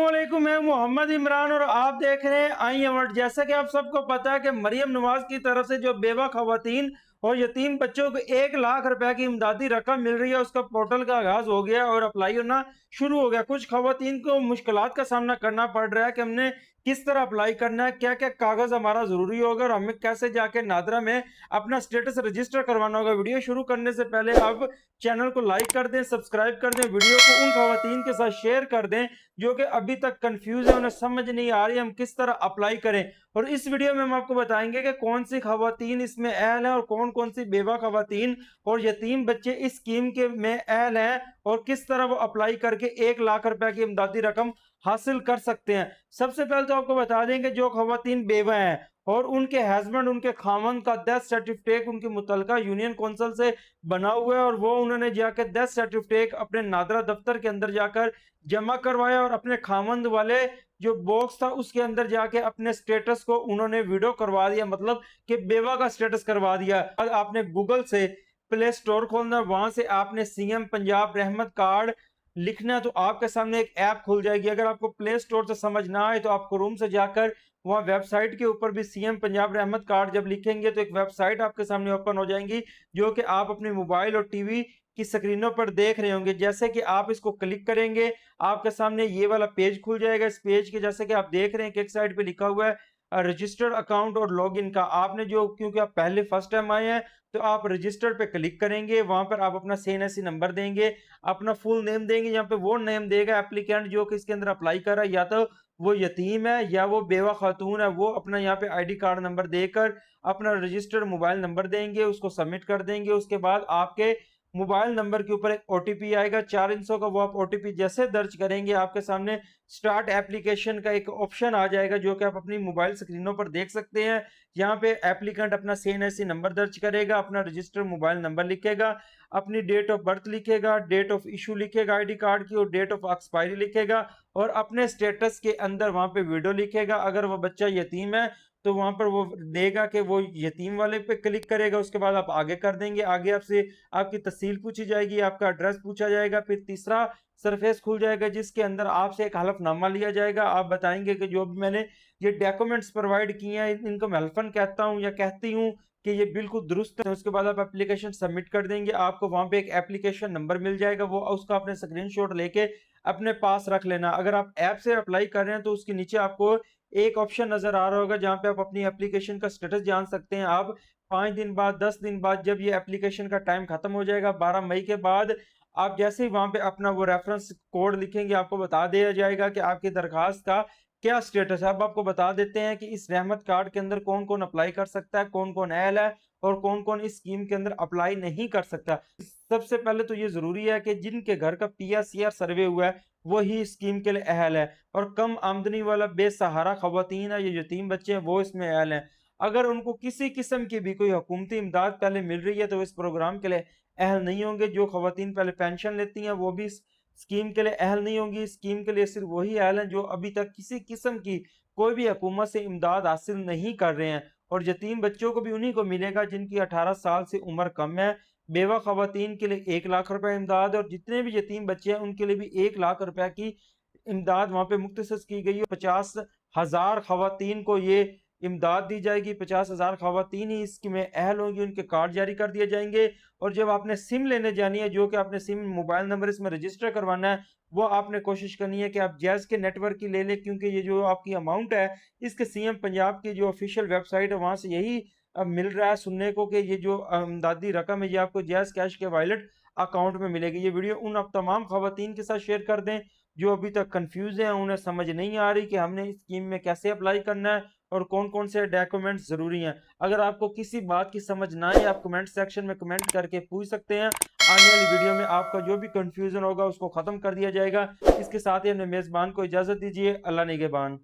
अस्सलामुअलैकुम, मैं मोहम्मद इमरान और आप देख रहे हैं आई अवार्ड। जैसा कि आप सबको पता है कि मरियम नवाज की तरफ से जो बेवा खवातीन और यतीम बच्चों को 1 लाख रुपए की इमदादी रकम मिल रही है, उसका पोर्टल का आगाज हो गया और अप्लाई होना शुरू हो गया। कुछ खवातीन को मुश्किलात का सामना करना पड़ रहा है कि हमने किस तरह अप्लाई करना है, क्या क्या कागज हमारा जरूरी होगा और हमें कैसे जाके नादरा में अपना स्टेटस रजिस्टर करवाना होगा। वीडियो शुरू करने से पहले आप चैनल को लाइक कर दें, सब्सक्राइब कर दें, वीडियो को उन खवातीन के साथ शेयर कर दें जो कि अभी तक कंफ्यूज है, उन्हें समझ नहीं आ रही हम किस तरह अप्लाई करें। और इस वीडियो में हम आपको बताएंगे कि कौन सी खवातीन इसमें अहल है और कौन कौन सी बेवा खवातीन और यतीम बच्चे इस स्कीम के में अहल हैं और किस तरह वो अप्लाई करके 1 लाख रुपए की इमदादी रकम हासिल कर सकते हैं। सबसे पहले तो आपको बता दें कि जो खवातीन बेवा हैं और उनके हस्बैंड उनके खामन का डेथ सर्टिफिकेट उनकी मुतलका यूनियन कौंसिल से बना हुआ है और वो उन्होंने जाकर डेथ सर्टिफिकेट अपने नादरा दफ्तर के अंदर जाकर जमा करवाया और अपने खामंद वाले जो बॉक्स था उसके अंदर जाके अपने स्टेटस को उन्होंने वीडियो करवा दिया, मतलब कि बेवा का स्टेटस करवा दिया। आपने गूगल से प्ले स्टोर खोलना, वहां से आपने सीएम पंजाब रहमत कार्ड लिखना है तो आपके सामने एक ऐप खुल जाएगी। अगर आपको प्ले स्टोर से समझ ना आए तो आप क्रोम से जाकर वहां वेबसाइट के ऊपर भी सीएम पंजाब रहमत कार्ड जब लिखेंगे तो एक वेबसाइट आपके सामने ओपन हो जाएंगी जो कि आप अपने मोबाइल और टीवी की स्क्रीनों पर देख रहे होंगे। जैसे कि आप इसको क्लिक करेंगे आपके सामने ये वाला पेज खुल जाएगा। इस पेज के जैसे कि आप देख रहे हैं कि एक साइड पे लिखा हुआ है रजिस्टर्ड अकाउंट और लॉगिन का। आपने जो क्योंकि आप पहले फर्स्ट टाइम आए हैं तो आप रजिस्टर्ड पे क्लिक करेंगे, वहां पर आप अपना सीएनएससी नंबर देंगे, अपना फुल नेम देंगे। यहाँ पे वो नेम देगा एप्लीकेंट जो कि इसके अंदर अप्लाई कर रहा है, या तो वो यतीम है या वो बेवा खातून है। वो अपना यहाँ पे आईडी कार्ड नंबर देकर अपना रजिस्टर्ड मोबाइल नंबर देंगे, उसको सबमिट कर देंगे। उसके बाद आपके मोबाइल नंबर के ऊपर एक ओटीपी आएगा 4 अंकों का। वो आप ओटीपी जैसे दर्ज करेंगे आपके सामने स्टार्ट एप्लीकेशन का एक ऑप्शन आ जाएगा जो कि आप अपनी मोबाइल स्क्रीनों पर देख सकते हैं। यहाँ पे एप्लीकेंट अपना सीएनएससी नंबर दर्ज करेगा, अपना रजिस्टर्ड मोबाइल नंबर लिखेगा, अपनी डेट ऑफ बर्थ लिखेगा, डेट ऑफ इशू लिखेगा आईडी कार्ड की और डेट ऑफ एक्सपायरी लिखेगा और अपने स्टेटस के अंदर वहां पे वीडियो लिखेगा। अगर वो बच्चा यतीम है तो वहां पर वो देगा कि वो यतीम वाले पे क्लिक करेगा। उसके बाद आप आगे कर देंगे, आगे आपसे आपकी तहसील पूछी जाएगी, आपका एड्रेस पूछा जाएगा। फिर तीसरा सरफेस खुल जाएगा जिसके अंदर आपसे एक हलफनामा लिया जाएगा। आप बताएंगे कि जो भी मैंने ये डॉक्यूमेंट्स प्रोवाइड किए हैं इनको मैं हल्फन कहता हूँ या कहती हूँ कि ये बिल्कुल दुरुस्त है। उसके बाद आप एप्लीकेशन सबमिट कर देंगे, आपको वहां पे एक एप्लीकेशन नंबर मिल जाएगा, वो उसका अपने स्क्रीनशॉट लेके अपने पास रख लेना। अगर आप ऐप से अप्लाई कर रहे हैं तो उसके नीचे आपको एक ऑप्शन नजर आ रहा होगा जहां पे आप अपनी एप्लीकेशन का स्टेटस जान सकते हैं। आप 5 दिन बाद 10 दिन बाद जब ये एप्लीकेशन का टाइम खत्म हो जाएगा 12 मई के बाद, आप जैसे ही वहां पे अपना वो रेफरेंस कोड लिखेंगे आपको बता दिया जाएगा कि आपकी दरखास्त का क्या स्टेटस है। अब आपको बता देते हैं कि इस रहमत कार्ड के अंदर कौन कौन अप्लाई कर सकता है, कौन कौन अहल है और कौन कौन इस स्कीम के अंदर अप्लाई नहीं कर सकता। सबसे पहले तो ये जरूरी है कि जिनके घर का पीएससीआर सर्वे हुआ है वही स्कीम के लिए अहल है और कम आमदनी वाला बेसहारा खवातीन है, ये यतीम बच्चे हैं, वो इसमें अहल हैं। अगर उनको किसी किस्म की भी कोई हुकूमती इमदाद पहले मिल रही है तो इस प्रोग्राम के लिए अहल नहीं होंगे। जो खवातीन पहले पेंशन लेती हैं वो भी इस स्कीम के लिए अहल नहीं होंगी। स्कीम के लिए सिर्फ वही अहल हैं जो अभी तक किसी किस्म की कोई भी हुकूमत से इमदाद हासिल नहीं कर रहे हैं। और यतीम बच्चों को भी उन्हीं को मिलेगा जिनकी 18 साल से उम्र कम है। बेवा खवातीन के लिए 1 लाख रुपए इमदाद और जितने भी यतीम बच्चे हैं उनके लिए भी 1 लाख रुपए की इमदाद वहां पे मुख्तसस की गई है। 50,000 खवातीन को ये इमदाद दी जाएगी, 50,000 खवातीन ही इसमें अहल होंगी, उनके कार्ड जारी कर दिए जाएंगे। और जब आपने सिम लेने जानी है, जो कि आपने सिम मोबाइल नंबर इसमें रजिस्टर करवाना है, वो आपने कोशिश करनी है कि आप जैज के नेटवर्क की ले लें, क्योंकि ये जो आपकी अमाउंट है इसके सीएम पंजाब की जो ऑफिशियल वेबसाइट है वहां से यही अब मिल रहा है सुनने को कि ये जो इमदादी रकम है ये आपको जैज कैश के वायलेट अकाउंट में मिलेगी। ये वीडियो उन आप तमाम खवातीन के साथ शेयर कर दें जो अभी तक कंफ्यूज हैं, उन्हें समझ नहीं आ रही कि हमने इस स्कीम में कैसे अप्लाई करना है और कौन कौन से डॉक्यूमेंट्स जरूरी हैं। अगर आपको किसी बात की समझ ना आए आप कमेंट सेक्शन में कमेंट करके पूछ सकते हैं। आने वाली वीडियो में आपका जो भी कंफ्यूजन होगा उसको खत्म कर दिया जाएगा। इसके साथ ही अपने मेजबान को इजाजत दीजिए। अल्लाह निगहबान।